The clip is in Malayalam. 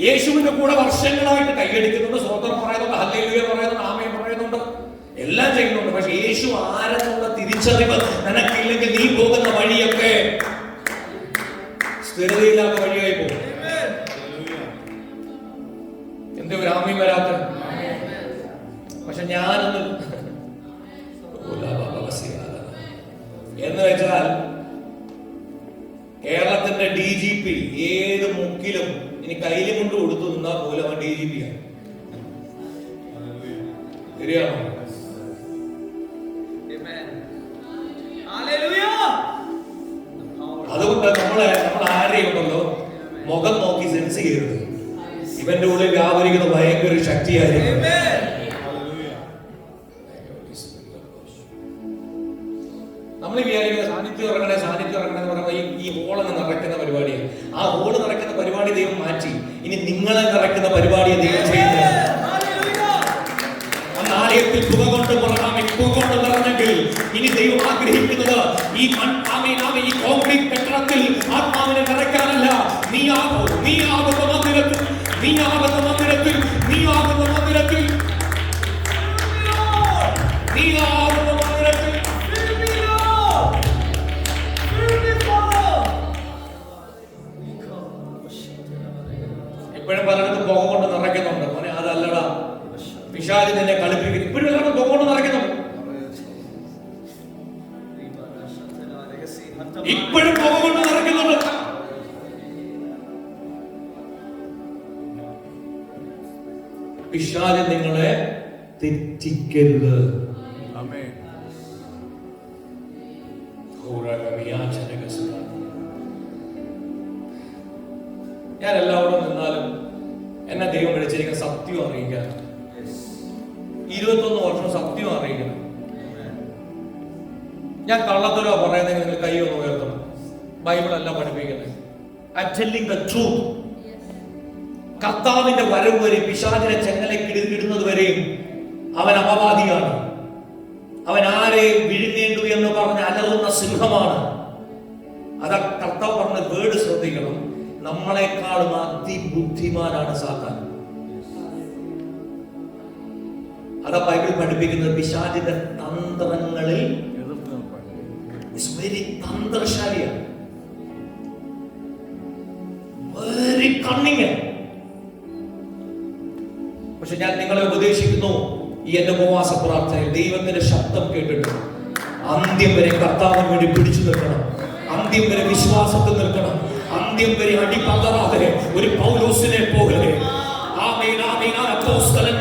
യേശുവിന്റെ കൂടെ വർഷങ്ങളായിട്ട് കൈയടിക്കുന്നുണ്ട്, സ്വതന്ത്രം പറയുന്നുണ്ട്, ഹല്ലേലൂയ പറയുന്നുണ്ട്, ആമേൻ പറയുന്നുണ്ട്, എല്ലാം ചെയ്യുന്നുണ്ട്. പക്ഷെ യേശു ആരെന്നുള്ള തിരിച്ചറിവ് നിനക്കില്ലെങ്കിൽ നീ പോകുന്ന വഴിയൊക്കെ സ്ഥിരതയില്ലാത്ത വഴിയായി പോകും. എന്തേ ഒരു ആമേൻ വരാത്ത? പക്ഷെ ഞാനൊന്ന് എന്ന് വെച്ചാൽ കേരളത്തിന്റെ DGP ഏത് മുക്കിലും ഇനി കയ്യിലും കൊണ്ട് കൊടുത്തു നിന്നാൽ പോലും അവൻ DGP ആണ്. ശരിയാണോ? അതുകൊണ്ട് നമ്മൾ ആരെയും ഉണ്ടല്ലോ മുഖം നോക്കി സെൻസ് ചെയ്യരുത്. ഇവന്റെ ഉള്ളിൽ വ്യാപരിക്കുന്ന ഭയങ്കര ശക്തിയായിരിക്കും. നമ്മൾ വിചാരിക്കുന്ന സാന്നിധ്യം ഇറങ്ങണേ എന്ന് പറയുമ്പോൾ ഈ ഹോളങ്ങ് നിറയ്ക്കുന്ന പരിപാടിയാണ്. ആ ഹോള് നിറയ്ക്കുന്ന പരിപാടി ദൈവം മാറ്റി. ഇനി നിങ്ങളെ നിറയ്ക്കുന്ന പരിപാടിയെ ദൈവം ചെയ്യുന്നത്. ആലയത്തിൽ പുക കൊണ്ട് നിറഞ്ഞെങ്കിൽ ഇനി ദൈവം ആഗ്രഹിക്കുന്നത് ഈ കോൺക്രീറ്റ് കെട്ടിടത്തിൽ ആത്മാവിനെ നിറയ്ക്കാനല്ല. നീയാകുന്ന മന്ദിരത്തിൽ ഇപ്പോഴും പലയിടത്തും പുക കൊണ്ട് നിറയ്ക്കുന്നുണ്ട്. മോനെ അതല്ലടാ, പിശാച് നിന്നെ കളിപ്പിക്കുന്നു. ഇപ്പോഴും എല്ലാവരും പുക കൊണ്ട് നിറയ്ക്കുന്നുണ്ട്. ഇപ്പോഴും പുക കൊണ്ട് നിറയ്ക്കുന്നുണ്ട്. പിശാച് നിങ്ങളെ തെറ്റിക്കരുത്. ഞാൻ എല്ലാവരും നിന്നാലും എന്നെ ദൈവം വിളിച്ചിരിക്കുന്ന സത്യം അറിയിക്കാൻ 21 വർഷം സത്യം അറിയിക്കണം. ഞാൻ കള്ളത്തരോ പറയുന്നെങ്കിൽ നിങ്ങൾ കൈ ഒന്ന് ഉയർത്തണം. ബൈബിൾ അല്ല പഠിപ്പിക്കുന്നത്. I am telling the truth. കർത്താവിന്റെ വരവ് വരെ പിശാചിനെ ചെങ്ങലക്കിടുന്നത് വരെയും അവൻ അപവാദിയാണ്. അവൻ ആരെ വിഴുങ്ങേണ്ടു എന്ന് പറഞ്ഞ് അലറുന്ന സിംഹമാണ്. അതാ കർത്താവ് പറഞ്ഞ വേർഡ് ശ്രദ്ധിക്കണം. നമ്മളെക്കാളും അതിബുദ്ധിമാനാണ് സാത്താൻ. അതാ ബൈബിൾ പഠിപ്പിക്കുന്നത്. പിശാചിന്റെ തന്ത്രങ്ങളിൽ വെരി തന്ത്രശാലിയാണ്, വെരി കണ്ണിങ്. പക്ഷെ ഞാൻ നിങ്ങളെ ഉപദേശിക്കുന്നു, ഈ എന്റെ ഉപവാസ പ്രാർത്ഥനയിൽ ദൈവത്തിന്റെ ശബ്ദം കേട്ടിട്ട് അന്ത്യം വരെ കർത്താവിന് വേണ്ടി പിടിച്ചു നിൽക്കണം. അന്ത്യം വരെ വിശ്വാസത്തിൽ നിൽക്കണം. അന്ത്യം വരെ അടിപതറാതെ ഒരു പൗലോസിനെ പോലെ അപ്പോസ്തലൻ